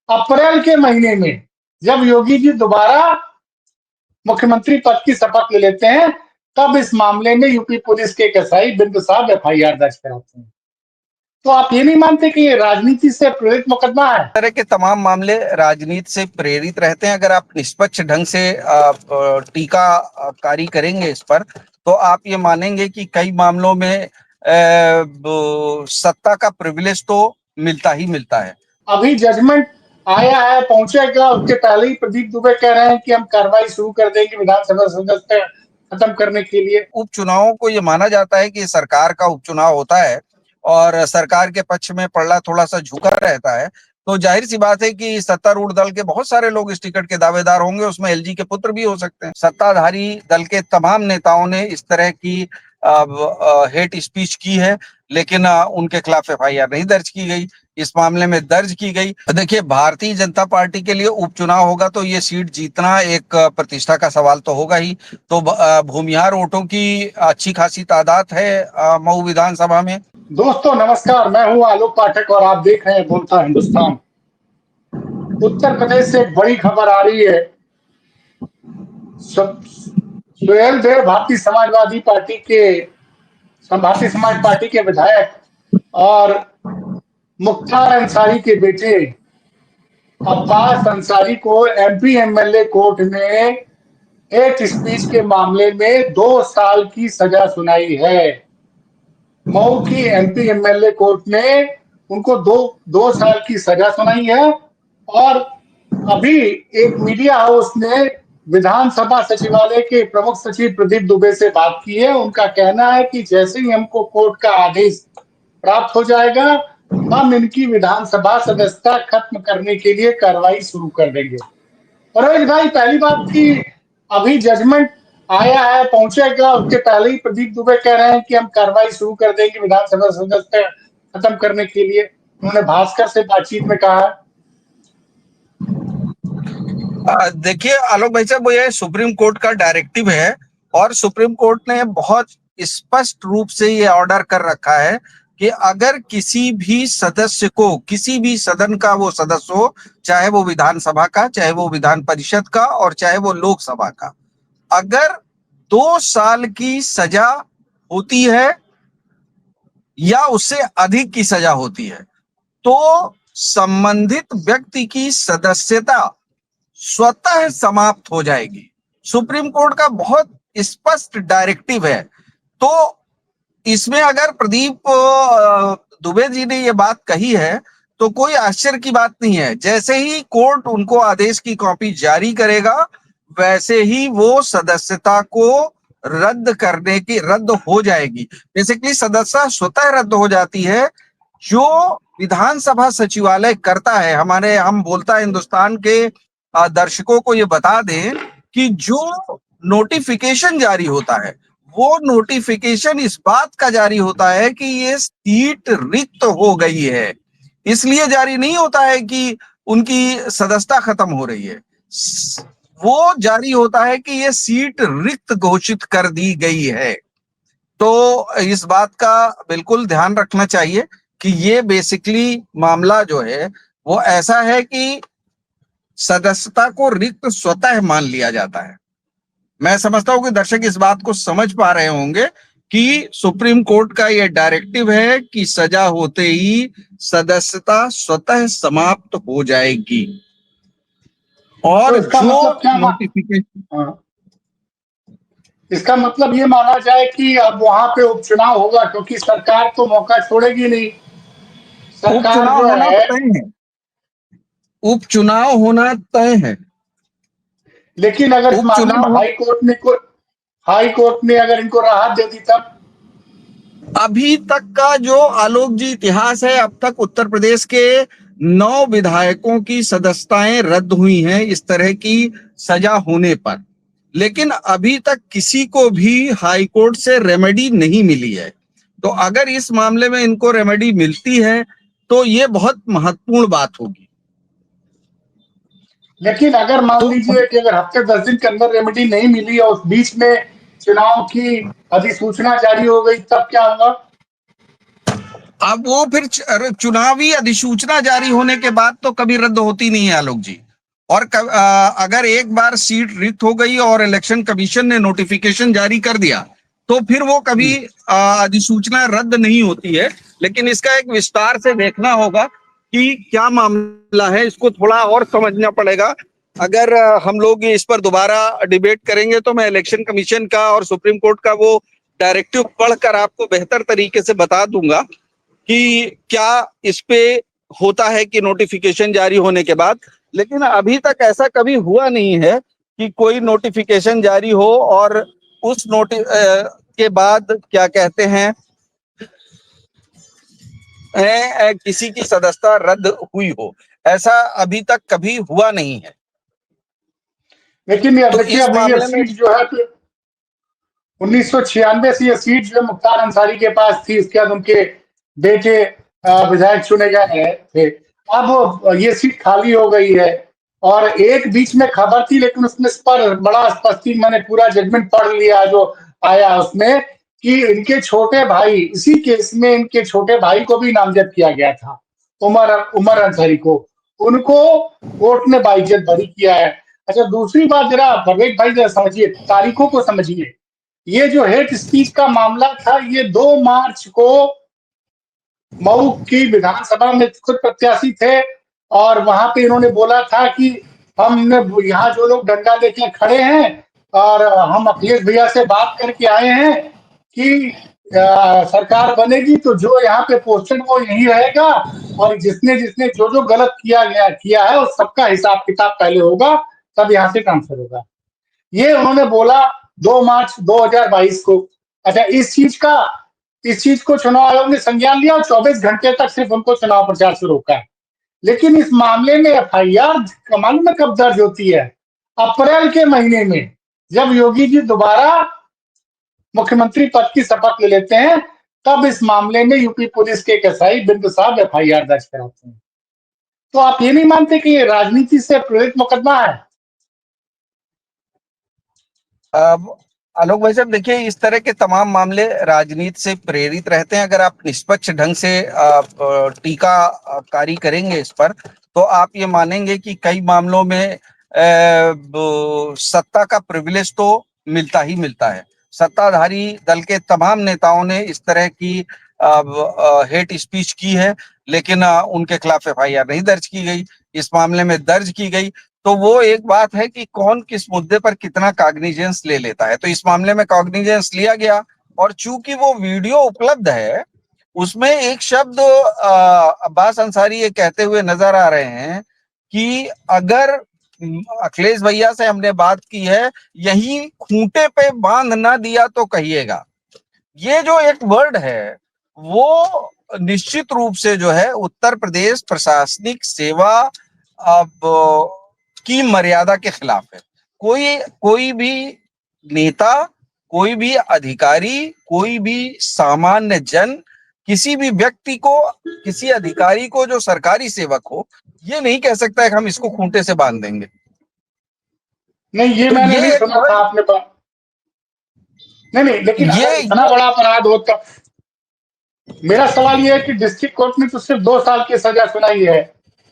अप्रैल के महीने में जब योगी जी दोबारा मुख्यमंत्री पद की शपथ ले लेते हैं, तब इस मामले में यूपी पुलिस के एक एसआई बिंदु साहब एफआईआर दर्ज कराते हैं। तो आप ये नहीं मानते कि ये राजनीति से प्रेरित मुकदमा है? तरह के तमाम मामले राजनीति से प्रेरित रहते हैं। अगर आप निष्पक्ष ढंग से टीकाकारी करेंगे इस पर, तो आप ये मानेंगे कि कई मामलों में सत्ता का प्रिविलेज तो मिलता ही मिलता है। अभी जजमेंट आया है, पहुंचेगा, उसके पहले ही प्रदीप दुबे कह रहे हैं कि हम कार्रवाई शुरू कर देंगे विधानसभा सदस्य खत्म करने के लिए। उपचुनावों को ये माना जाता है कि सरकार का उपचुनाव होता है और सरकार के पक्ष में पलड़ा थोड़ा सा झुका रहता है, तो जाहिर सी बात है कि सत्तारूढ़ दल के बहुत सारे लोग इस टिकट के दावेदार होंगे, उसमें एलजी के पुत्र भी हो सकते हैं। सत्ताधारी दल के तमाम नेताओं ने इस तरह की हेट स्पीच की है, लेकिन उनके खिलाफ एफआईआर नहीं दर्ज की गई। इस मामले में दर्ज की गई। देखिए, भारतीय जनता पार्टी के लिए उपचुनाव होगा तो ये सीट जीतना एक प्रतिष्ठा का सवाल तो होगा ही। तो भूमिहार वोटों की अच्छी खासी तादाद है मऊ विधानसभा में। दोस्तों नमस्कार, मैं हूं आलोक पाठक और आप देख रहे हैं बोलता हिंदुस्तान। उत्तर प्रदेश से एक बड़ी खबर आ रही है। सुहेल देव भारतीय समाज पार्टी के विधायक और मुख्तार अंसारी के बेटे अब्बास अंसारी को एमपी एमएलए कोर्ट ने हेट स्पीच के मामले में 2 साल की सजा सुनाई है। मऊ की एमपी एमएलए कोर्ट ने उनको दो साल की सजा सुनाई है। और अभी एक मीडिया हाउस ने विधानसभा सचिवालय के प्रमुख सचिव प्रदीप दुबे से बात की है। उनका कहना है कि जैसे ही हमको कोर्ट का आदेश प्राप्त हो जाएगा, हम इनकी विधानसभा सदस्यता खत्म करने के लिए कार्रवाई शुरू कर देंगे। परवेज भाई, पहली बात की अभी जजमेंट आया है, पहुंचेगा, उसके पहले ही प्रदीप दुबे कह रहे हैं कि हम कार्रवाई शुरू कर देंगे विधानसभा सदस्य खत्म करने के लिए। उन्होंने भास्कर से बातचीत में कहा है। देखिए आलोक भाई साहब, ये सुप्रीम कोर्ट का डायरेक्टिव है और सुप्रीम कोर्ट ने बहुत स्पष्ट रूप से ये ऑर्डर कर रखा है कि अगर किसी भी सदस्य को, किसी भी सदन का वो सदस्य हो, चाहे वो विधानसभा का, चाहे वो विधान परिषद का और चाहे वो लोकसभा का, अगर 2 साल की सजा होती है या उससे अधिक की सजा होती है, तो संबंधित व्यक्ति की सदस्यता स्वतः समाप्त हो जाएगी। सुप्रीम कोर्ट का बहुत स्पष्ट डायरेक्टिव है। तो इसमें अगर प्रदीप दुबे जी ने ये बात कही है तो कोई आश्चर्य की बात नहीं है। जैसे ही कोर्ट उनको आदेश की कॉपी जारी करेगा, वैसे ही वो सदस्यता को रद्द हो जाएगी। बेसिकली सदस्यता स्वतः रद्द हो जाती है। जो विधानसभा सचिवालय करता है, हम बोलता है हिंदुस्तान के दर्शकों को ये बता दें कि जो नोटिफिकेशन जारी होता है, वो नोटिफिकेशन इस बात का जारी होता है कि ये सीट रिक्त हो गई है। इसलिए जारी नहीं होता है कि उनकी सदस्यता खत्म हो रही है। वो जारी होता है कि ये सीट रिक्त घोषित कर दी गई है। तो इस बात का बिल्कुल ध्यान रखना चाहिए कि ये बेसिकली मामला जो है वो ऐसा है कि सदस्यता को रिक्त स्वतः मान लिया जाता है। मैं समझता हूं कि दर्शक इस बात को समझ पा रहे होंगे कि सुप्रीम कोर्ट का यह डायरेक्टिव है कि सजा होते ही सदस्यता स्वतः समाप्त हो जाएगी। और तो इसका जो मतलब क्या नोटिफिकेशन, इसका मतलब ये माना जाए कि अब वहां पे उपचुनाव होगा, क्योंकि सरकार तो मौका छोड़ेगी नहीं। सरकार उपचुनाव जो होना है, तय है। उपचुनाव होना तय है। लेकिन अगर इस मामले में उपचुनाव हाई कोर्ट ने अगर इनको राहत दे दी तब? अभी तक का जो आलोक जी इतिहास है, अब तक उत्तर प्रदेश के 9 विधायकों की सदस्यताएं रद्द हुई हैं इस तरह की सजा होने पर, लेकिन अभी तक किसी को भी हाई कोर्ट से रेमेडी नहीं मिली है। तो अगर इस मामले में इनको रेमेडी मिलती है तो ये बहुत महत्वपूर्ण बात होगी। लेकिन अगर मान तो लीजिए कि अगर हफ्ते 10 दिन के अंदर रेमेडी नहीं मिली और उस बीच में चुनाव की अधिसूचना जारी हो गई, तब क्या होगा? अब वो फिर चुनावी अधिसूचना जारी होने के बाद तो कभी रद्द होती नहीं है आलोक जी। और अगर एक बार सीट रिक्त हो गई और इलेक्शन कमीशन ने नोटिफिकेशन जारी कर दिया तो फिर वो कभी अधिसूचना रद्द नहीं होती है। लेकिन इसका एक विस्तार से देखना होगा कि क्या मामला है, इसको थोड़ा और समझना पड़ेगा। अगर हम लोग इस पर दोबारा डिबेट करेंगे तो मैं इलेक्शन कमीशन का और सुप्रीम कोर्ट का वो डायरेक्टिव पढ़कर आपको बेहतर तरीके से बता दूंगा कि क्या इस पे होता है कि नोटिफिकेशन जारी होने के बाद। लेकिन अभी तक ऐसा कभी हुआ नहीं है कि कोई नोटिफिकेशन जारी हो और उस के बाद क्या कहते हैं किसी की सदस्यता रद्द हुई हो। ऐसा अभी तक कभी हुआ नहीं है। लेकिन तो देखिए इस अब ये मामले में सीट जो है 1996 से ये सीट जो मुख्तार अंसारी के पास थी, इसके बाद उनके बेटे विधायक चुने गए थे। अब ये सीट खाली हो गई है और एक बीच में खबर थी, लेकिन उसमें इस पर बड़ा स्पष्टी मैंने पूरा जजमेंट पढ़ लिया जो आया उसमें कि इनके छोटे भाई, इसी केस में इनके छोटे भाई को भी नामजद किया गया था, उमर उमर अंसारी को। उनको कोर्ट ने बाइज्जत बरी किया है। अच्छा, दूसरी बात जरा परवेज भाई जरा समझिए, तारीखों को समझिए। ये जो हेट स्पीच का मामला था, ये 2 मार्च को मऊ की विधानसभा में खुद प्रत्याशी थे और वहां पे इन्होंने बोला था कि हमने यहाँ जो लोग डंडा लेके खड़े हैं और हम अखिलेश भैया से बात करके आए हैं कि सरकार बनेगी तो जो यहाँ पे पोस्टेड वो यही रहेगा और जिसने जिसने जो जो गलत किया है उस सबका हिसाब किताब पहले होगा, तब यहाँ से ट्रांसफर होगा। ये उन्होंने बोला 2 मार्च 2022 को। अच्छा, इस चीज को चुनाव आयोग ने संज्ञान लिया और 24 घंटे तक सिर्फ उनको चुनाव प्रचार से रोका है। लेकिन इस मामले में एफआईआर कमाल में कब दर्ज होती है? अप्रैल के महीने में, जब योगी जी दोबारा मुख्यमंत्री पद की शपथ ले लेते हैं, तब इस मामले में यूपी पुलिस के एक एसआई बिंदु साहब एफआईआर दर्ज कराते हैं। तो आप ये नहीं मानते कि ये राजनीति से प्रेरित मुकदमा है? आलोक भाई साहब, देखिए इस तरह के तमाम मामले राजनीति से प्रेरित रहते हैं। अगर आप निष्पक्ष ढंग से टीकाकारी करेंगे इस पर तो आप ये मानेंगे कि कई मामलों में सत्ता का प्रिविलेज तो मिलता ही मिलता है। सत्ताधारी दल के तमाम नेताओं ने इस तरह की हेट स्पीच की है, लेकिन उनके खिलाफ एफआईआर नहीं दर्ज की गई। इस मामले में दर्ज की गई तो वो एक बात है कि कौन किस मुद्दे पर कितना कॉग्निजेंस ले लेता है। तो इस मामले में कॉग्निजेंस लिया गया और चूंकि वो वीडियो उपलब्ध है, उसमें एक शब्द अब्बास अंसारी ये कहते हुए नजर आ रहे हैं कि अगर अखिलेश भैया से हमने बात की है, यही खूंटे पे बांध ना दिया तो कहिएगा। ये जो एक वर्ड है वो निश्चित रूप से जो है उत्तर प्रदेश प्रशासनिक सेवा अब की मर्यादा के खिलाफ है। कोई कोई भी नेता, कोई भी अधिकारी, कोई भी सामान्य जन किसी भी व्यक्ति को, किसी अधिकारी को जो सरकारी सेवक हो, ये नहीं कह सकता है कि हम इसको खूंटे से बांध देंगे। नहीं, ये तो मैंने ये नहीं एक सुना था आपने नहीं, लेकिन अगर इतना ये बड़ा अपराध होता, मेरा सवाल ये है कि डिस्ट्रिक्ट कोर्ट ने तो सिर्फ 2 साल की सजा सुनाई है।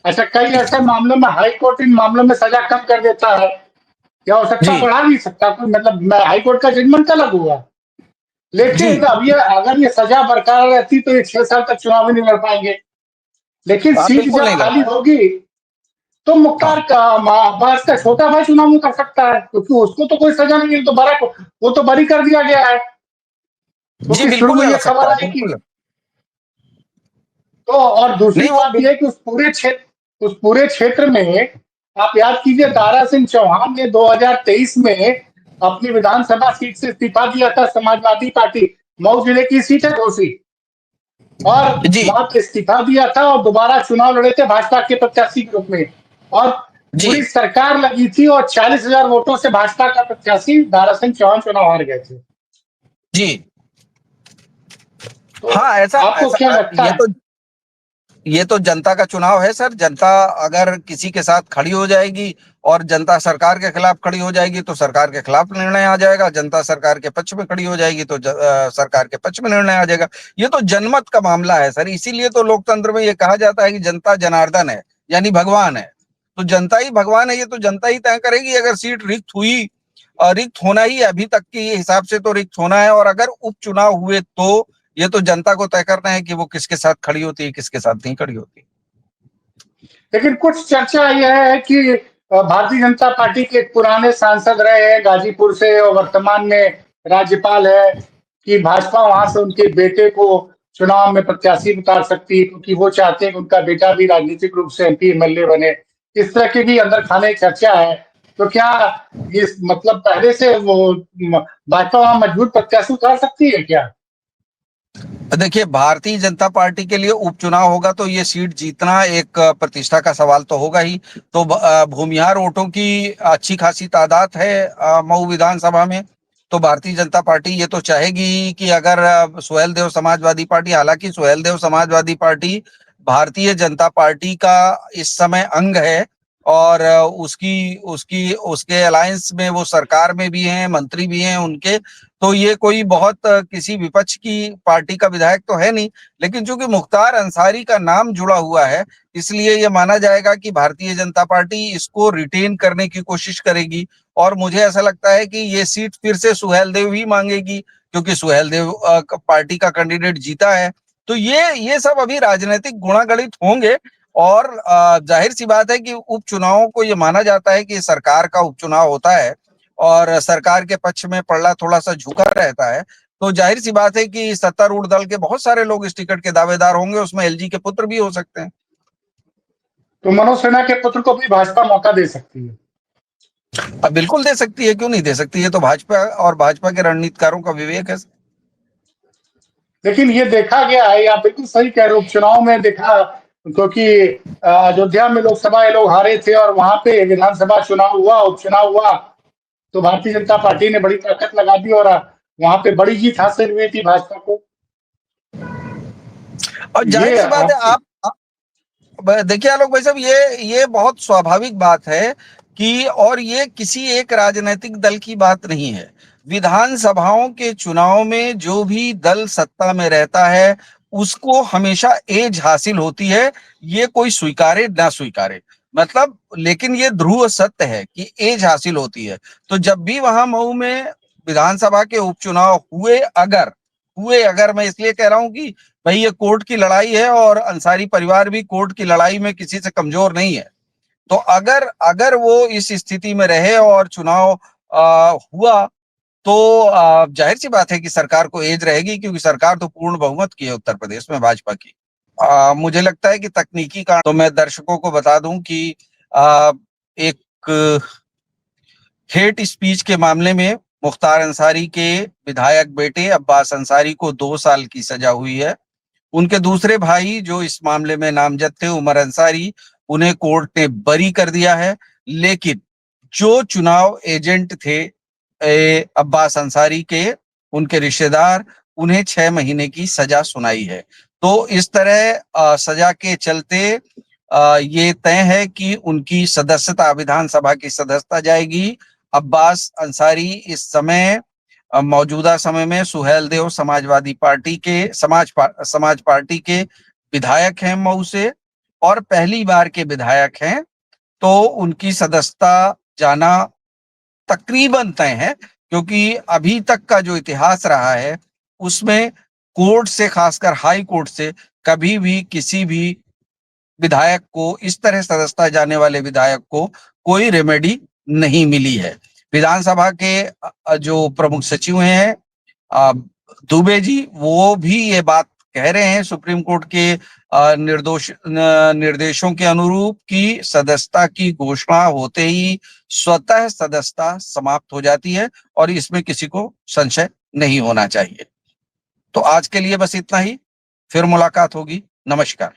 अच्छा, कई ऐसे मामलों में हाई कोर्ट इन मामलों में सजा कम कर देता है, या हो सकता जी बढ़ा नहीं सकता कोई, मतलब हाई कोर्ट का जजमेंट अलग हुआ। जी लेकिन अब ये अगर ये सजा बरकरार रहती तो ये 6 साल तक चुनाव ही नहीं लड़ पाएंगे। लेकिन आप सीट बिल्कुल जब नहीं लड़ खाली पाए। होगी तो मुख्तार हाँ का अब्बास का छोटा भाई चुनाव नहीं कर सकता है, क्योंकि उसको तो कोई सजा नहीं मिली, तो बड़ा वो तो बरी कर दिया गया है, जी क्योंकि शुरू बिल्कुल में लड़ ये सकता खबर है, आई कि। बिल्कुल। तो और दूसरी नहीं वो बात यह है कि उस पूरे क्षेत्र में आप याद कीजिए, दारा सिंह चौहान ने 2023 में अपनी विधानसभा सीट से इस्तीफा दिया था, समाजवादी पार्टी, मऊ जिले की सीट है घोसी, और जी वहां पे इस्तीफा दिया था और दोबारा चुनाव लड़े थे भाजपा के प्रत्याशी के रूप में, और जी पूरी सरकार लगी थी और 40,000 वोटों से भाजपा का प्रत्याशी दारा सिंह चौहान चुनाव हार गए थे। जी। तो हाँ, ऐसा आपको ऐसा क्या लगता ये है? तो ये तो जनता का चुनाव है सर। जनता अगर किसी के साथ खड़ी हो जाएगी और जनता सरकार के खिलाफ खड़ी हो जाएगी तो सरकार के खिलाफ निर्णय आ जाएगा, जनता सरकार के पक्ष में खड़ी हो जाएगी तो सरकार के पक्ष में निर्णय आ जाएगा। ये तो जनमत का मामला है सर। इसीलिए तो लोकतंत्र में ये कहा जाता है कि जनता जनार्दन है, यानी भगवान है। तो जनता ही भगवान है, ये तो जनता ही तय करेगी। अगर सीट रिक्त हुई, रिक्त होना ही अभी तक के हिसाब से तो रिक्त होना है, और अगर उपचुनाव हुए तो ये तो जनता को तय करना है कि वो किसके साथ खड़ी होती है, किसके साथ नहीं खड़ी होती। लेकिन कुछ चर्चा यह है कि भारतीय जनता पार्टी के एक पुराने सांसद रहे हैं गाजीपुर से और वर्तमान में राज्यपाल है, कि भाजपा वहां से उनके बेटे को चुनाव में प्रत्याशी उतार सकती है, क्योंकि वो चाहते हैं कि उनका बेटा भी राजनीतिक रूप से एमपी एमएलए बने। इस तरह की भी अंदर खाने चर्चा है। तो क्या ये मतलब पहले से वो भाजपा वहां मजबूत प्रत्याशी उतार सकती है क्या? देखिए, भारतीय जनता पार्टी के लिए उपचुनाव होगा तो ये सीट जीतना एक प्रतिष्ठा का सवाल तो होगा ही। तो भूमिहार वोटों की अच्छी खासी तादाद है मऊ विधानसभा में। तो भारतीय जनता पार्टी ये तो चाहेगी कि अगर सुहेल देव समाजवादी पार्टी, हालांकि सुहेल देव समाजवादी पार्टी भारतीय जनता पार्टी का इस समय अंग है, और उसकी उसकी उसके अलायंस में वो सरकार में भी हैं, मंत्री भी हैं उनके। तो ये कोई बहुत किसी विपक्ष की पार्टी का विधायक तो है नहीं, लेकिन चूंकि मुख्तार अंसारी का नाम जुड़ा हुआ है, इसलिए ये माना जाएगा कि भारतीय जनता पार्टी इसको रिटेन करने की कोशिश करेगी। और मुझे ऐसा लगता है कि ये सीट फिर से सुहेल देव ही मांगेगी, क्योंकि सुहेल देव पार्टी का कैंडिडेट जीता है। तो ये सब अभी राजनीतिक गुणागणित होंगे। और जाहिर सी बात है कि उपचुनावों को ये माना जाता है कि सरकार का उपचुनाव होता है और सरकार के पक्ष में पलड़ा थोड़ा सा झुका रहता है। तो जाहिर सी बात है कि सत्तारूढ़ दल के बहुत सारे लोग इस टिकट के दावेदार होंगे, उसमें एलजी के पुत्र भी हो सकते हैं। तो मनोज सिन्हा के पुत्र को भी भाजपा मौका दे सकती है? अब बिल्कुल दे सकती है, क्यों नहीं दे सकती है। तो भाजपा और भाजपा के रणनीतिकारों का विवेक है। लेकिन ये देखा गया है, आप बिल्कुल सही कह रहे हो, उपचुनाव में देखा, क्योंकि अयोध्या में लोकसभा ये लोग हारे थे और वहां पे विधानसभा चुनाव हुआ, उपचुनाव हुआ, तो भारतीय जनता पार्टी ने बड़ी ताकत लगा दी और वहां पे बड़ी जीत हासिल हुई थी भाजपा को। और जाहिर ये सी बात है, आपकी देखिए आलोक भाई साहब, ये बहुत स्वाभाविक बात है कि, और ये किसी एक राजनीतिक दल की बात नहीं है। विधानसभाओं के चुनाव में जो भी दल सत्ता में रहता है उसको हमेशा एज हासिल होती है, ये कोई स्वीकारे ना स्वीकारे। मतलब, लेकिन ये ध्रुव सत्य है कि एज हासिल होती है। तो जब भी वहां मऊ में विधानसभा के उपचुनाव हुए अगर मैं इसलिए कह रहा हूं कि भाई ये कोर्ट की लड़ाई है और अंसारी परिवार भी कोर्ट की लड़ाई में किसी से कमजोर नहीं है। तो अगर अगर वो इस स्थिति में रहे और चुनाव हुआ तो जाहिर सी बात है कि सरकार को एज रहेगी, क्योंकि सरकार तो पूर्ण बहुमत की है उत्तर प्रदेश में भाजपा की। मुझे लगता है कि तकनीकी कारण, तो मैं दर्शकों को बता दूं कि एक हेट स्पीच के मामले में मुख्तार अंसारी के विधायक बेटे अब्बास अंसारी को 2 साल की सजा हुई है। उनके दूसरे भाई जो इस मामले में नामजद थे, उमर अंसारी, उन्हें कोर्ट ने बरी कर दिया है। लेकिन जो चुनाव एजेंट थे अब्बास अंसारी के, उनके रिश्तेदार, उन्हें 6 महीने की सजा सुनाई है। तो इस तरह सजा के चलते ये तय है कि उनकी सदस्यता, विधानसभा की सदस्यता जाएगी। अब्बास अंसारी इस समय मौजूदा समय में सुहेल देव समाजवादी पार्टी के समाज पार्टी के विधायक हैं मऊ से, और पहली बार के विधायक हैं। तो उनकी सदस्यता जाना तकरीबन तय है, क्योंकि अभी तक का जो इतिहास रहा है उसमें कोर्ट से, खासकर हाई कोर्ट से, कभी भी किसी भी विधायक को, इस तरह सदस्यता जाने वाले विधायक को कोई रेमेडी नहीं मिली है। विधानसभा के जो प्रमुख सचिव हैं दुबे जी, वो भी ये बात कह रहे हैं सुप्रीम कोर्ट के निर्देशों के अनुरूप कि सदस्यता की घोषणा होते ही स्वतः सदस्यता समाप्त हो जाती है और इसमें किसी को संशय नहीं होना चाहिए। तो आज के लिए बस इतना ही, फिर मुलाकात होगी। नमस्कार।